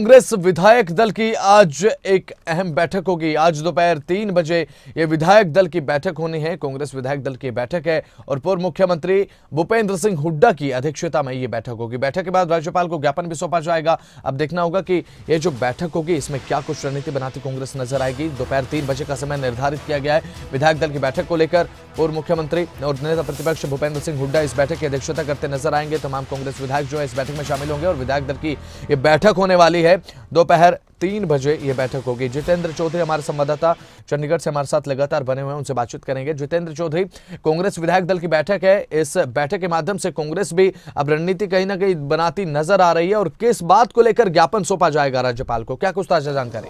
कांग्रेस विधायक दल की आज एक अहम बैठक होगी। आज दोपहर 3 बजे ये विधायक दल की बैठक होनी है। कांग्रेस विधायक दल की बैठक है और पूर्व मुख्यमंत्री भूपेंद्र सिंह हुड्डा की अध्यक्षता में ये बैठक होगी। बैठक के बाद राज्यपाल को ज्ञापन भी सौंपा जाएगा। अब देखना होगा कि ये जो बैठक होगी इसमें क्या कुछ रणनीति बनाती कांग्रेस नजर आएगी। दोपहर 3 बजे का समय निर्धारित किया गया है विधायक दल की बैठक को लेकर। पूर्व मुख्यमंत्री और नेता प्रतिपक्ष भूपेंद्र सिंह हुड्डा इस बैठक की अध्यक्षता करते नजर आएंगे। तमाम कांग्रेस विधायक जो है इस बैठक में शामिल होंगे और विधायक दल की ये बैठक होने वाली है। दोपहर 3 बजे ये बैठक होगी। जितेंद्र चौधरी हमारे संवाददाता चंडीगढ़ से हमारे साथ लगातार बने हुए हैं, उनसे बातचीत करेंगे। जितेंद्र चौधरी, कांग्रेस विधायक दल की बैठक है, इस बैठक के माध्यम से कांग्रेस भी अब रणनीति कहीं ना कहीं बनाती नजर आ रही है और किस बात को लेकर ज्ञापन सौंपा जाएगा राज्यपाल को, क्या कुछ ताजा जानकारी?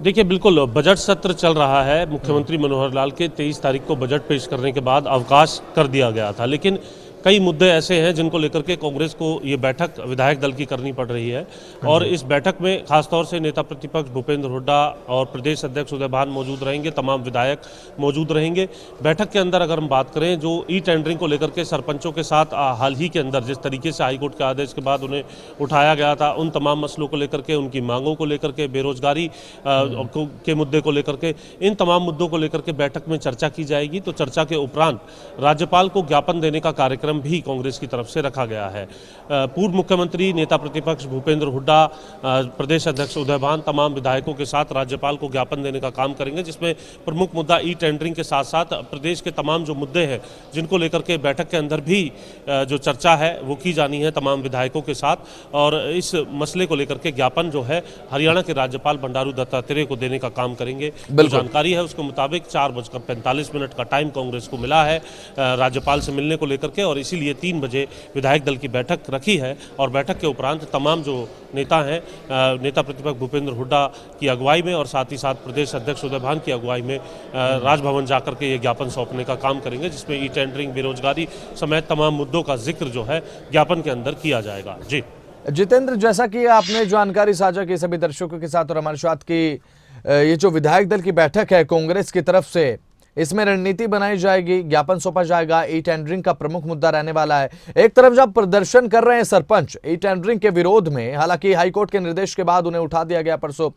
देखिए, बिल्कुल बजट सत्र चल रहा है। मुख्यमंत्री मनोहर लाल के 23 तारीख को बजट पेश करने के बाद अवकाश कर दिया गया था, लेकिन कई मुद्दे ऐसे हैं जिनको लेकर के कांग्रेस को ये बैठक विधायक दल की करनी पड़ रही है। और इस बैठक में खासतौर से नेता प्रतिपक्ष भूपेंद्र हुड्डा और प्रदेश अध्यक्ष उदय भान मौजूद रहेंगे, तमाम विधायक मौजूद रहेंगे। बैठक के अंदर अगर हम बात करें, जो ई टेंडरिंग को लेकर के सरपंचों के साथ हाल ही के अंदर जिस तरीके से हाईकोर्ट के आदेश के बाद उन्हें उठाया गया था, उन तमाम मसलों को लेकर के, उनकी मांगों को लेकर के, बेरोजगारी के मुद्दे को लेकर के, इन तमाम मुद्दों को लेकर के बैठक में चर्चा की जाएगी। तो चर्चा के उपरांत राज्यपाल को ज्ञापन देने का कार्यक्रम भी कांग्रेस की तरफ से रखा गया है। पूर्व मुख्यमंत्री नेता प्रतिपक्ष भूपेंद्र हुड्डा, प्रदेश अध्यक्ष उदय भान, तमाम विधायकों के साथ राज्यपाल को ज्ञापन देने का काम करेंगे, जिसमें प्रमुख मुद्दा ई टेंडरिंग के साथ साथ प्रदेश के तमाम जो मुद्दे हैं जिनको लेकर के बैठक के अंदर भी जो चर्चा है वो की जानी है तमाम विधायकों के साथ। और इस मसले को लेकर के ज्ञापन जो है हरियाणा के राज्यपाल बंडारू दत्तात्रेय को देने का काम करेंगे। जो जानकारी है उसके मुताबिक 4:45 का टाइम कांग्रेस को मिला है राज्यपाल से मिलने को लेकर के, और इसीलिए 3 बजे विधायक दल की बैठक रखी है। और बैठक के उपरांत तमाम जो नेता हैं, नेता प्रतिपक्ष भूपेंद्र हुड्डा की अगुवाई में और साथ ही साथ प्रदेश अध्यक्ष उदय भान की अगुवाई में राजभवन जाकर के ये ज्ञापन सौंपने का काम करेंगे, जिसमें ई टेंडरिंग, बेरोजगारी समेत तमाम मुद्दों का जिक्र जो है ज्ञापन के अंदर किया जाएगा। जी जितेंद्र, जैसा कि आपने जानकारी साझा की सभी दर्शकों के साथ और हमारे साथ की, ये जो विधायक दल की बैठक है कांग्रेस की तरफ से, इसमें रणनीति बनाई जाएगी, ज्ञापन सौंपा जाएगा। ई टेंडरिंग का प्रमुख मुद्दा रहने वाला है। एक तरफ जब प्रदर्शन कर रहे हैं सरपंच ई टेंडरिंग के विरोध में, हालांकि हाईकोर्ट के निर्देश के बाद उन्हें उठा दिया गया परसों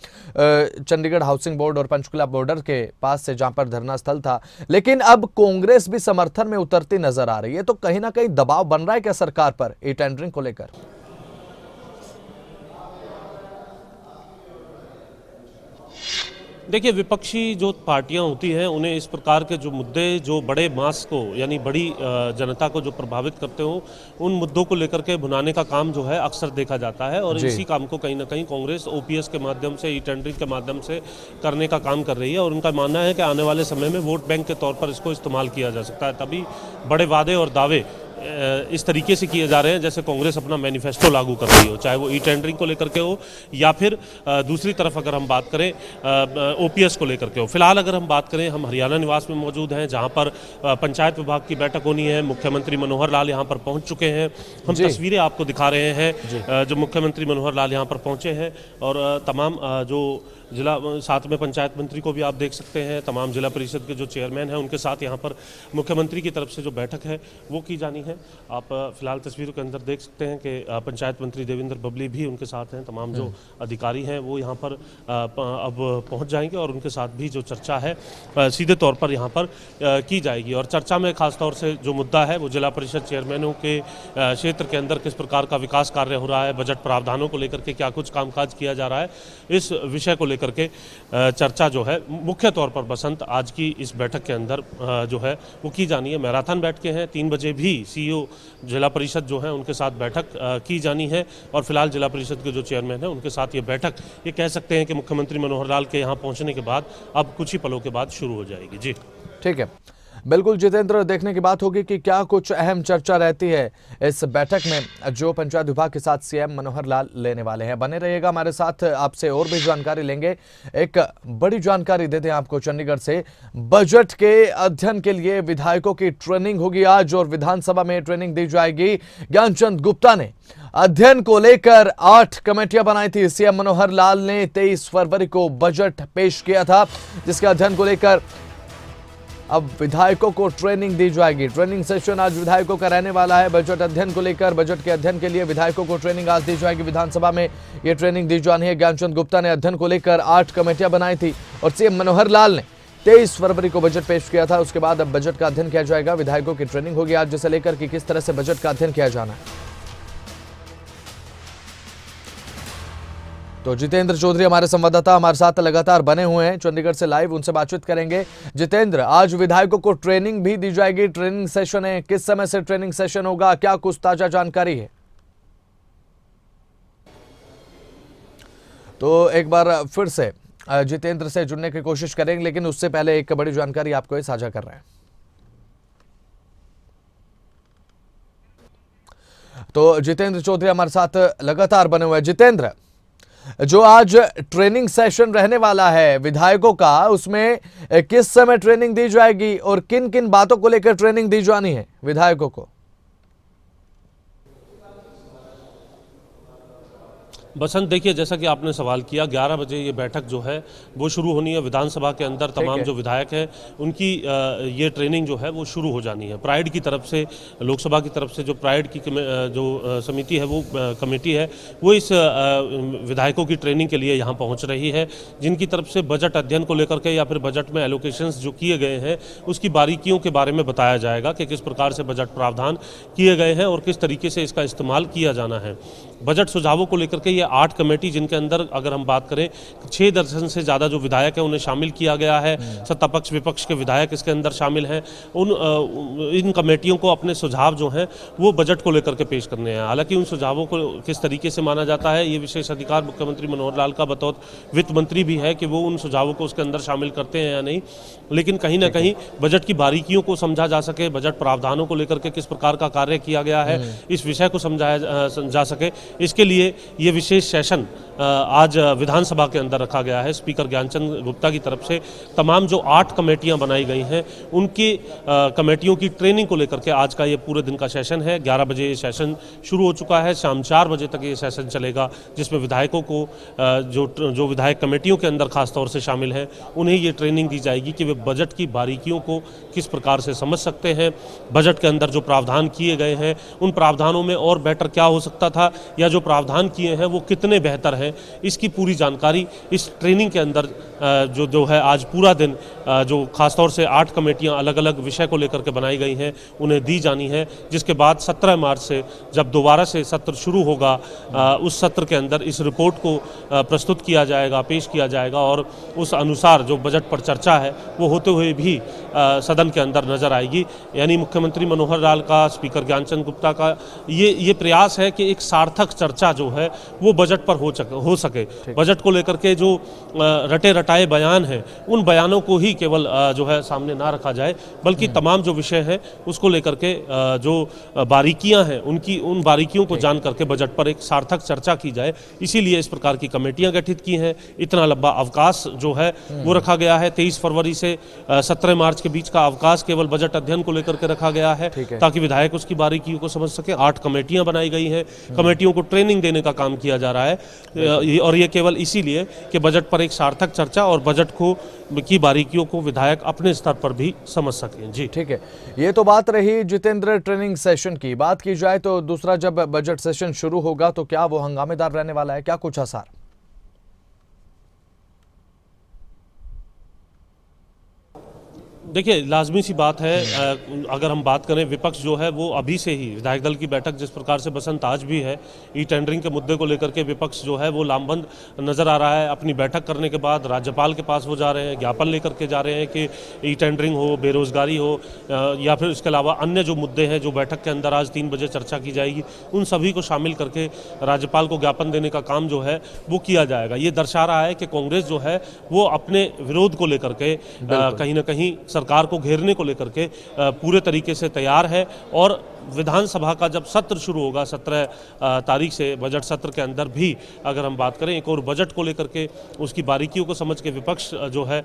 चंडीगढ़ हाउसिंग बोर्ड और पंचकुला बॉर्डर के पास से, जहां पर धरना स्थल था, लेकिन अब कांग्रेस भी समर्थन में उतरती नजर आ रही है। तो कहीं ना कहीं दबाव बन रहा है क्या सरकार पर ई टेंडरिंग को लेकर? देखिए, विपक्षी जो पार्टियां होती हैं उन्हें इस प्रकार के जो मुद्दे, जो बड़े मास को यानी बड़ी जनता को जो प्रभावित करते हो, उन मुद्दों को लेकर के भुनाने का काम जो है अक्सर देखा जाता है। और इसी काम को कहीं ना कहीं कांग्रेस ओपीएस के माध्यम से, ई टेंडरिंग के माध्यम से करने का काम कर रही है। और उनका मानना है कि आने वाले समय में वोट बैंक के तौर पर इसको इस्तेमाल किया जा सकता है। तभी बड़े वादे और दावे इस तरीके से किए जा रहे हैं जैसे कांग्रेस अपना मैनिफेस्टो लागू कर रही हो, चाहे वो ई टेंडरिंग को लेकर के हो या फिर दूसरी तरफ अगर हम बात करें ओपीएस को लेकर के हो। फिलहाल अगर हम बात करें, हम हरियाणा निवास में मौजूद हैं, जहां पर पंचायत विभाग की बैठक होनी है। मुख्यमंत्री मनोहर लाल यहां पर पहुंच चुके हैं। हम तस्वीरें आपको दिखा रहे हैं जो मुख्यमंत्री मनोहर लाल यहां पर पहुंचे हैं। और तमाम जो जिला, साथ में पंचायत मंत्री को भी आप देख सकते हैं, तमाम जिला परिषद के जो चेयरमैन हैं उनके साथ यहाँ पर मुख्यमंत्री की तरफ से जो बैठक है वो की जानी है। आप फिलहाल तस्वीरों के अंदर देख सकते हैं कि पंचायत मंत्री देवेंद्र बबली भी उनके साथ हैं। तमाम जो अधिकारी हैं वो यहाँ पर अब पहुँच जाएंगे और उनके साथ भी जो चर्चा है सीधे तौर पर यहाँ पर की जाएगी। और चर्चा में खासतौर से जो मुद्दा है वो जिला परिषद चेयरमैनों के क्षेत्र के अंदर किस प्रकार का विकास कार्य हो रहा है, बजट प्रावधानों को लेकर के क्या कुछ कामकाज किया जा रहा है, इस विषय को करके चर्चा जो है मुख्य तौर पर बसंत आज की इस बैठक के अंदर जो है वो की जानी है। मैराथन बैठकें हैं, 3 बजे भी सीईओ जिला परिषद जो है उनके साथ बैठक की जानी है। और फिलहाल जिला परिषद के जो चेयरमैन हैं उनके साथ ये बैठक, ये कह सकते हैं कि मुख्यमंत्री मनोहर लाल के यहाँ पहुँचने के बाद अब कुछ ही पलों के बाद शुरू हो जाएगी। जी ठीक है, बिल्कुल जितेंद्र, देखने की बात होगी कि क्या कुछ अहम चर्चा रहती है इस बैठक में जो पंचायत विभाग के साथ सीएम मनोहर लाल लेने वाले हैं। बने रहिएगा हमारे साथ, आपसे और भी जानकारी लेंगे। एक बड़ी जानकारी देते हैं आपको चंडीगढ़ से। बजट के अध्ययन के लिए विधायकों की ट्रेनिंग होगी आज और विधानसभा में ट्रेनिंग दी जाएगी। ज्ञानचंद गुप्ता ने अध्ययन को लेकर 8 कमेटियां बनाई थी। सीएम मनोहर लाल ने 23 फरवरी को बजट पेश किया था, जिसके अध्ययन को लेकर अब विधायकों को ट्रेनिंग दी जाएगी। ट्रेनिंग सेशन आज विधायकों का रहने वाला है। बजट अध्ययन को लेकर, बजट के अध्ययन के लिए विधायकों को ट्रेनिंग आज दी जाएगी। विधानसभा में ये ट्रेनिंग दी जानी है। ज्ञानचंद गुप्ता ने अध्ययन को लेकर 8 कमेटियां बनाई थी और सीएम मनोहर लाल ने 23 फरवरी को बजट पेश किया था। उसके बाद अब बजट का अध्ययन किया जाएगा। विधायकों की ट्रेनिंग होगी आज, जिसे लेकर कि किस तरह से बजट का अध्ययन किया जाना है। तो जितेंद्र चौधरी हमारे संवाददाता हमारे साथ लगातार बने हुए हैं चंडीगढ़ से लाइव, उनसे बातचीत करेंगे। जितेंद्र, आज विधायकों को ट्रेनिंग भी दी जाएगी। ट्रेनिंग सेशन है, किस समय से ट्रेनिंग सेशन होगा, क्या कुछ ताजा जानकारी है? तो एक बार फिर से जितेंद्र से जुड़ने की कोशिश करेंगे, लेकिन उससे पहले एक बड़ी जानकारी आपको साझा कर रहे हैं। तो जितेंद्र चौधरी हमारे साथ लगातार बने हुए हैं। जितेंद्र, जो आज ट्रेनिंग सेशन रहने वाला है विधायकों का, उसमें किस समय ट्रेनिंग दी जाएगी और किन किन बातों को लेकर ट्रेनिंग दी जानी है विधायकों को? बसंत, देखिए, जैसा कि आपने सवाल किया, 11 बजे ये बैठक जो है वो शुरू होनी है। विधानसभा के अंदर तमाम जो विधायक हैं उनकी ये ट्रेनिंग जो है वो शुरू हो जानी है। प्राइड की तरफ से, लोकसभा की तरफ से जो प्राइड की जो समिति है, वो कमेटी है, वो इस विधायकों की ट्रेनिंग के लिए यहाँ पहुँच रही है, जिनकी तरफ से बजट अध्ययन को लेकर के या फिर बजट में एलोकेशंस जो किए गए हैं उसकी बारीकियों के बारे में बताया जाएगा कि किस प्रकार से बजट प्रावधान किए गए हैं और किस तरीके से इसका इस्तेमाल किया जाना है। बजट सुझावों को लेकर के ये 8 कमेटी, जिनके अंदर अगर हम बात करें 6 दर्जन से ज़्यादा जो विधायक हैं उन्हें शामिल किया गया है। सत्ता पक्ष विपक्ष के विधायक इसके अंदर शामिल हैं। इन कमेटियों को अपने सुझाव जो हैं वो बजट को लेकर के पेश करने हैं। हालांकि उन सुझावों को किस तरीके से माना जाता है, ये विशेष अधिकार मुख्यमंत्री मनोहर लाल का बतौर वित्त मंत्री भी है कि वो उन सुझावों को उसके अंदर शामिल करते हैं या नहीं। लेकिन कहीं ना कहीं बजट की बारीकियों को समझा जा सके, बजट प्रावधानों को लेकर के किस प्रकार का कार्य किया गया है, इस विषय को समझाया जा सके, इसके लिए ये विशेष सेशन आज विधानसभा के अंदर रखा गया है। स्पीकर ज्ञानचंद गुप्ता की तरफ से तमाम जो 8 कमेटियां बनाई गई हैं उनकी कमेटियों की ट्रेनिंग को लेकर के आज का ये पूरे दिन का सेशन है। 11 बजे ये सेशन शुरू हो चुका है, शाम 4 बजे तक ये सेशन चलेगा, जिसमें विधायकों को जो विधायक कमेटियों के अंदर खास तौर से शामिल हैं उन्हें ये ट्रेनिंग दी जाएगी कि वे बजट की बारीकियों को किस प्रकार से समझ सकते हैं, बजट के अंदर जो प्रावधान किए गए हैं उन प्रावधानों में और बेटर क्या हो सकता था, या जो प्रावधान किए हैं वो कितने बेहतर हैं, इसकी पूरी जानकारी इस ट्रेनिंग के अंदर जो है आज पूरा दिन जो खासतौर से 8 कमेटियां अलग अलग विषय को लेकर के बनाई गई हैं उन्हें दी जानी है। जिसके बाद 17 मार्च से जब दोबारा से सत्र शुरू होगा, उस सत्र के अंदर इस रिपोर्ट को प्रस्तुत किया जाएगा, पेश किया जाएगा और उस अनुसार जो बजट पर चर्चा है वो होते हुए भी सदन के अंदर नजर आएगी। यानी मुख्यमंत्री मनोहर लाल का, स्पीकर ज्ञानचंद गुप्ता का ये प्रयास है कि एक सार्थक चर्चा जो है वो बजट पर हो सके। बजट को लेकर के जो रटे रटाए बयान हैं उन बयानों को ही केवल जो है सामने ना रखा जाए, बल्कि तमाम जो विषय हैं उसको लेकर के जो बारीकियां हैं उन बारीकियों को जान करके बजट पर एक सार्थक चर्चा की जाए। इसीलिए इस प्रकार की कमेटियां गठित की हैं। इतना लंबा अवकाश जो है वो रखा गया है। 23 फरवरी से 17 मार्च के बीच का अवकाश केवल बजट अध्ययन को लेकर के रखा गया है, ताकि विधायक उसकी बारीकियों को समझ सके। 8 कमेटियां बनाई गई हैं, कमेटियों को ट्रेनिंग देने का काम किया जा रहा है, और ये केवल इसीलिए कि बजट पर एक सार्थक चर्चा और बजट की बारीकियों को विधायक अपने स्तर पर भी समझ सकें। जी ठीक है, ये तो बात रही जितेंद्र ट्रेनिंग सेशन की। बात की जाए तो दूसरा, जब बजट सेशन शुरू होगा तो क्या वो हंगामेदार रहने वाला है, क्या कुछ आसार? देखिए, लाजमी सी बात है, अगर हम बात करें, विपक्ष जो है वो अभी से ही विधायक दल की बैठक जिस प्रकार से बसंत आज भी है, ई टेंडरिंग के मुद्दे को लेकर के विपक्ष जो है वो लामबंद नजर आ रहा है। अपनी बैठक करने के बाद राज्यपाल के पास वो जा रहे हैं, ज्ञापन लेकर के जा रहे हैं कि ई टेंडरिंग हो, बेरोजगारी हो, या फिर इसके अलावा अन्य जो मुद्दे हैं जो बैठक के अंदर आज 3 बजे चर्चा की जाएगी, उन सभी को शामिल करके राज्यपाल को ज्ञापन देने का काम जो है वो किया जाएगा। ये दर्शा रहा है कि कांग्रेस जो है वो अपने विरोध को लेकर के कहीं ना कहीं सरकार को घेरने को लेकर के पूरे तरीके से तैयार है और विधानसभा का जब सत्र शुरू होगा 17 तारीख से, बजट सत्र के अंदर भी अगर हम बात करें एक और बजट को लेकर के उसकी बारीकियों को समझ के विपक्ष जो है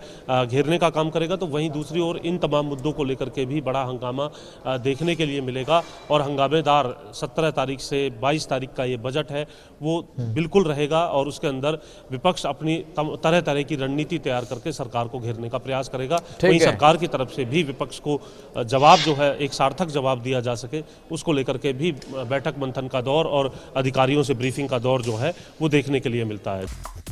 घेरने का काम करेगा, तो वहीं दूसरी ओर इन तमाम मुद्दों को लेकर के भी बड़ा हंगामा देखने के लिए मिलेगा। और हंगामेदार 17 तारीख से 22 तारीख का ये बजट है वो बिल्कुल रहेगा और उसके अंदर विपक्ष अपनी तरह तरह की रणनीति तैयार करके सरकार को घेरने का प्रयास करेगा। वहीं सरकार की तरफ से भी विपक्ष को जवाब जो है एक सार्थक जवाब दिया जा सके उसको लेकर के भी बैठक मंथन का दौर और अधिकारियों से ब्रीफिंग का दौर जो है वो देखने के लिए मिलता है।